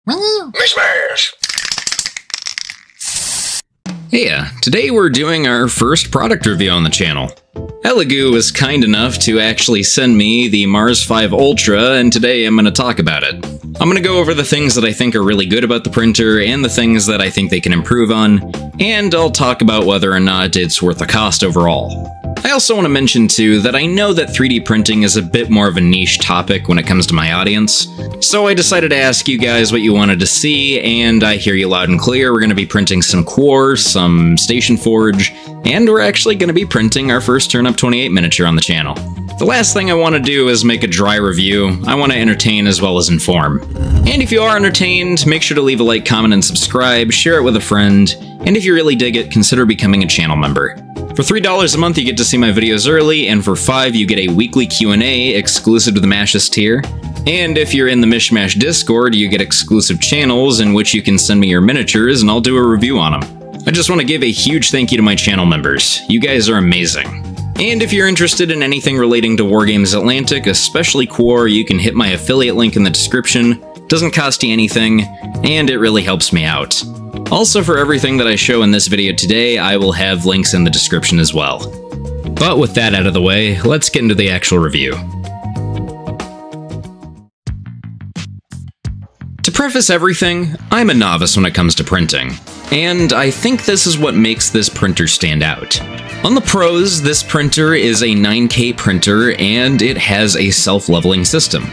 Mishmash! Hey, today we're doing our first product review on the channel. Elegoo was kind enough to actually send me the Mars 5 Ultra, and today I'm going to talk about it. I'm going to go over the things that I think are really good about the printer, and the things that I think they can improve on, and I'll talk about whether or not it's worth the cost overall. I also want to mention too that I know that 3D printing is a bit more of a niche topic when it comes to my audience, so I decided to ask you guys what you wanted to see, and I hear you loud and clear. We're going to be printing some Core, some Station Forge, and we're actually going to be printing our first Turn Up 28 miniature on the channel. The last thing I want to do is make a dry review. I want to entertain as well as inform. And if you are entertained, make sure to leave a like, comment, and subscribe, share it with a friend, and if you really dig it, consider becoming a channel member. For $3 a month, you get to see my videos early, and for $5, you get a weekly Q&A exclusive to the Mash's tier. And if you're in the Mishmash Discord, you get exclusive channels in which you can send me your miniatures, and I'll do a review on them. I just want to give a huge thank you to my channel members. You guys are amazing. And if you're interested in anything relating to Wargames Atlantic, especially Core, you can hit my affiliate link in the description. Doesn't cost you anything, and it really helps me out. Also, for everything that I show in this video today, I will have links in the description as well. But with that out of the way, let's get into the actual review. To preface everything, I'm a novice when it comes to printing, and I think this is what makes this printer stand out. On the pros, this printer is a 9K printer, and it has a self-leveling system.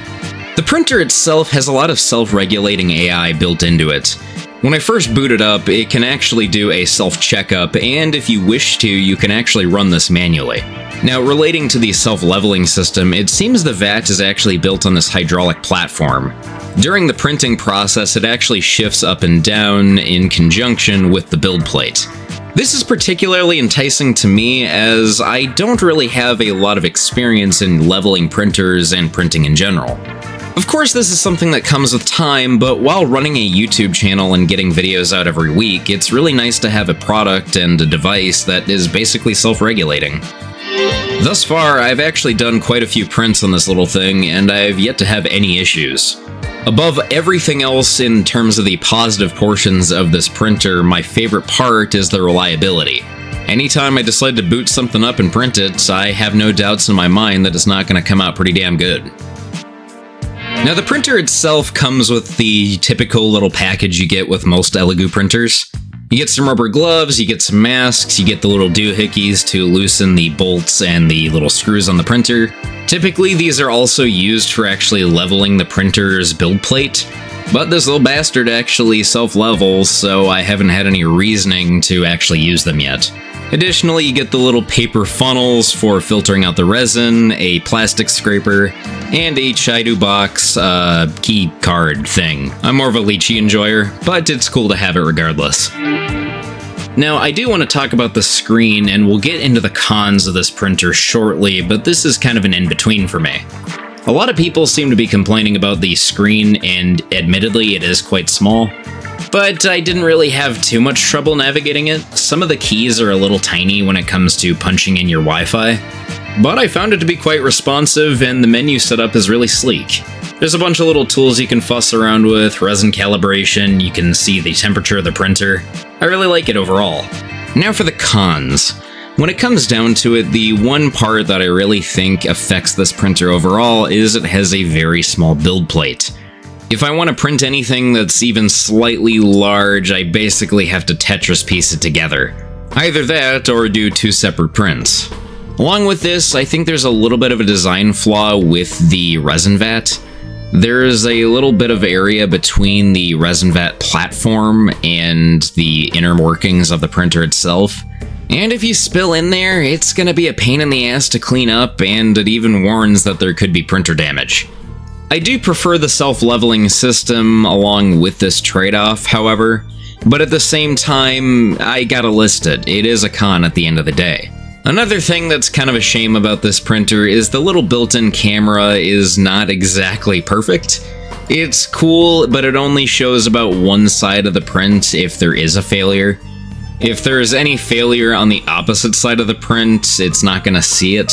The printer itself has a lot of self-regulating AI built into it. When I first boot it up, it can actually do a self-checkup, and if you wish to, you can actually run this manually. Now, relating to the self-leveling system, it seems the vat is actually built on this hydraulic platform. During the printing process, it actually shifts up and down in conjunction with the build plate. This is particularly enticing to me as I don't really have a lot of experience in leveling printers and printing in general. Of course, this is something that comes with time, but while running a YouTube channel and getting videos out every week, it's really nice to have a product and a device that is basically self-regulating. Thus far, I've actually done quite a few prints on this little thing, and I've yet to have any issues. Above everything else in terms of the positive portions of this printer, my favorite part is the reliability. Anytime I decide to boot something up and print it, I have no doubts in my mind that it's not going to come out pretty damn good. Now, the printer itself comes with the typical little package you get with most Elegoo printers. You get some rubber gloves, you get some masks, you get the little doohickeys to loosen the bolts and the little screws on the printer. Typically, these are also used for actually leveling the printer's build plate, but this little bastard actually self-levels, so I haven't had any reasoning to actually use them yet. Additionally, you get the little paper funnels for filtering out the resin, a plastic scraper, and a Chidu box key card thing. I'm more of a lychee enjoyer, but it's cool to have it regardless. Now, I do want to talk about the screen, and we'll get into the cons of this printer shortly, but this is kind of an in-between for me. A lot of people seem to be complaining about the screen, and admittedly, it is quite small. But I didn't really have too much trouble navigating it. Some of the keys are a little tiny when it comes to punching in your Wi-Fi, but I found it to be quite responsive, and the menu setup is really sleek. There's a bunch of little tools you can fuss around with, resin calibration, you can see the temperature of the printer. I really like it overall. Now for the cons. When it comes down to it, the one part that I really think affects this printer overall is it has a very small build plate. If I want to print anything that's even slightly large, I basically have to Tetris piece it together. Either that, or do two separate prints. Along with this, I think there's a little bit of a design flaw with the resin vat. There's a little bit of area between the resin vat platform and the inner workings of the printer itself. And if you spill in there, it's gonna be a pain in the ass to clean up, and it even warns that there could be printer damage. I do prefer the self-leveling system along with this trade-off, however, but at the same time, I gotta list it. It is a con at the end of the day. Another thing that's kind of a shame about this printer is the little built-in camera is not exactly perfect. It's cool, but it only shows about one side of the print if there is a failure. If there's any failure on the opposite side of the print, it's not gonna see it.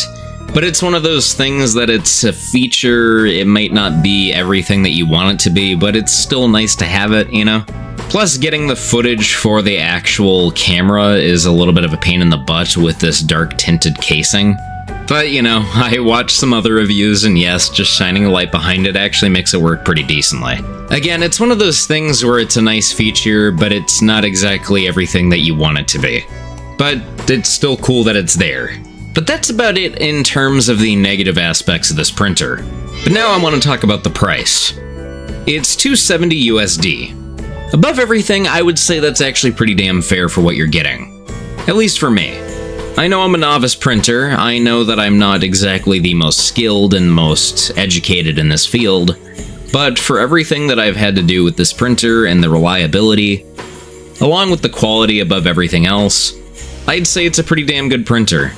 But it's one of those things that it's a feature, it might not be everything that you want it to be, but it's still nice to have it, you know? Plus, getting the footage for the actual camera is a little bit of a pain in the butt with this dark tinted casing. But, you know, I watched some other reviews, and yes, just shining a light behind it actually makes it work pretty decently. Again, it's one of those things where it's a nice feature, but it's not exactly everything that you want it to be. But it's still cool that it's there. But that's about it in terms of the negative aspects of this printer. But now I want to talk about the price. It's $270 USD. Above everything, I would say that's actually pretty damn fair for what you're getting. At least for me. I know I'm a novice printer, I know that I'm not exactly the most skilled and most educated in this field, but for everything that I've had to do with this printer and the reliability, along with the quality above everything else, I'd say it's a pretty damn good printer.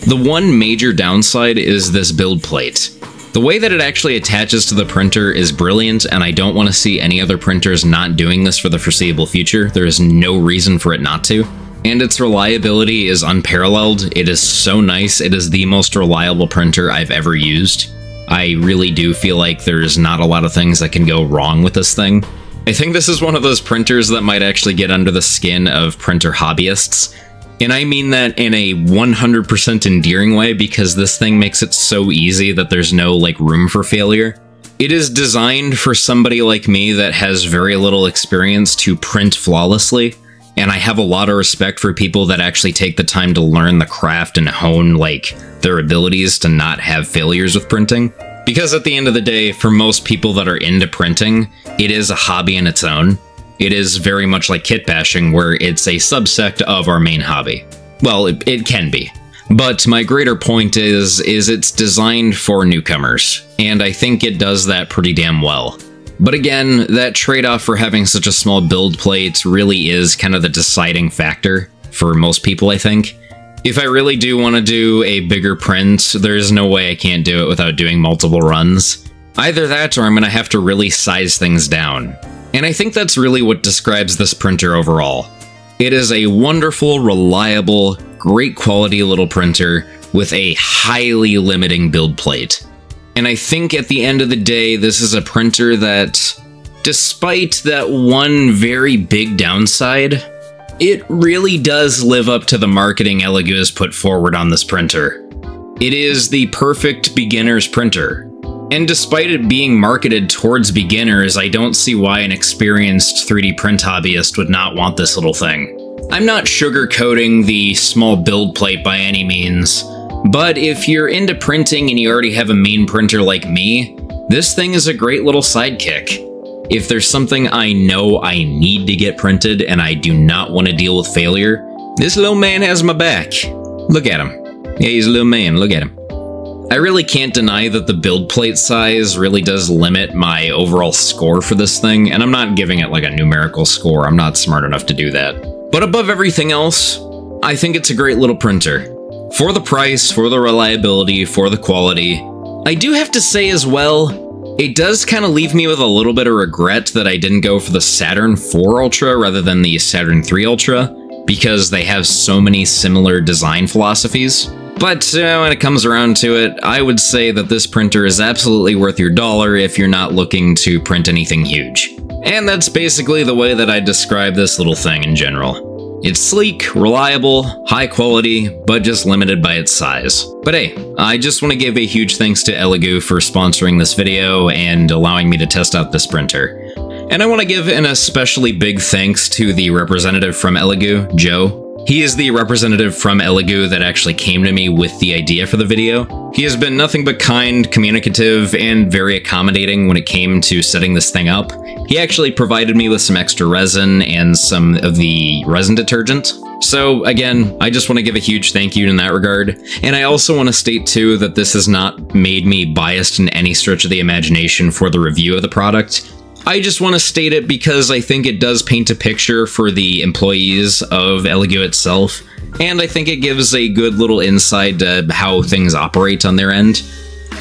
The one major downside is this build plate. The way that it actually attaches to the printer is brilliant, and I don't want to see any other printers not doing this for the foreseeable future. There is no reason for it not to. And its reliability is unparalleled. It is so nice. It is the most reliable printer I've ever used. I really do feel like there's not a lot of things that can go wrong with this thing. I think this is one of those printers that might actually get under the skin of printer hobbyists. And I mean that in a 100% endearing way, because this thing makes it so easy that there's no, like, room for failure. It is designed for somebody like me that has very little experience to print flawlessly, and I have a lot of respect for people that actually take the time to learn the craft and hone, like, their abilities to not have failures with printing. Because at the end of the day, for most people that are into printing, it is a hobby in its own. It is very much like kit bashing, where it's a subsect of our main hobby. Well, it can be. But my greater point is it's designed for newcomers, and I think it does that pretty damn well. But again, that trade-off for having such a small build plate really is kind of the deciding factor for most people, I think. If I really do want to do a bigger print, there's no way I can't do it without doing multiple runs. Either that, or I'm going to have to really size things down. And I think that's really what describes this printer overall. It is a wonderful, reliable, great quality little printer with a highly limiting build plate. And I think at the end of the day, this is a printer that, despite that one very big downside, it really does live up to the marketing Elegoo has put forward on this printer. It is the perfect beginner's printer. And despite it being marketed towards beginners, I don't see why an experienced 3D print hobbyist would not want this little thing. I'm not sugarcoating the small build plate by any means, but if you're into printing and you already have a main printer like me, this thing is a great little sidekick. If there's something I know I need to get printed and I do not want to deal with failure, this little man has my back. Look at him. Yeah, he's a little man, look at him. I really can't deny that the build plate size really does limit my overall score for this thing, and I'm not giving it like a numerical score, I'm not smart enough to do that. But above everything else, I think it's a great little printer. For the price, for the reliability, for the quality. I do have to say as well, it does kind of leave me with a little bit of regret that I didn't go for the Saturn IV Ultra rather than the Saturn III Ultra, because they have so many similar design philosophies. But when it comes around to it, I would say that this printer is absolutely worth your dollar if you're not looking to print anything huge. And that's basically the way that I describe this little thing in general. It's sleek, reliable, high quality, but just limited by its size. But hey, I just want to give a huge thanks to Elegoo for sponsoring this video and allowing me to test out this printer. And I want to give an especially big thanks to the representative from Elegoo, Joe. He is the representative from Elegoo that actually came to me with the idea for the video. He has been nothing but kind, communicative, and very accommodating when it came to setting this thing up. He actually provided me with some extra resin and some of the resin detergent. So again, I just want to give a huge thank you in that regard. And I also want to state too that this has not made me biased in any stretch of the imagination for the review of the product. I just want to state it because I think it does paint a picture for the employees of Elegoo itself, and I think it gives a good little insight to how things operate on their end.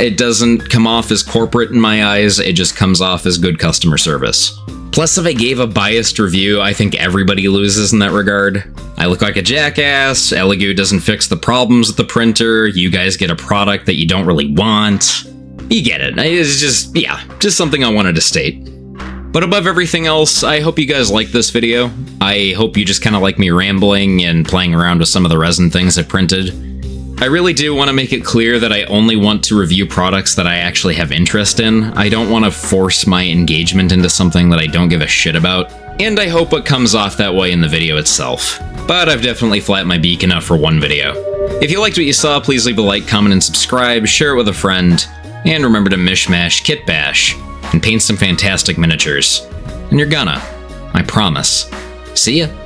It doesn't come off as corporate in my eyes, it just comes off as good customer service. Plus, if I gave a biased review, I think everybody loses in that regard. I look like a jackass, Elegoo doesn't fix the problems with the printer, you guys get a product that you don't really want. You get it. It's just, yeah, just something I wanted to state. But above everything else, I hope you guys like this video. I hope you just kind of like me rambling and playing around with some of the resin things I printed. I really do want to make it clear that I only want to review products that I actually have interest in. I don't want to force my engagement into something that I don't give a shit about. And I hope it comes off that way in the video itself. But I've definitely flattened my beak enough for one video. If you liked what you saw, please leave a like, comment, and subscribe, share it with a friend, and remember to mishmash, kit bash, and paint some fantastic miniatures. And you're gonna. I promise. See ya.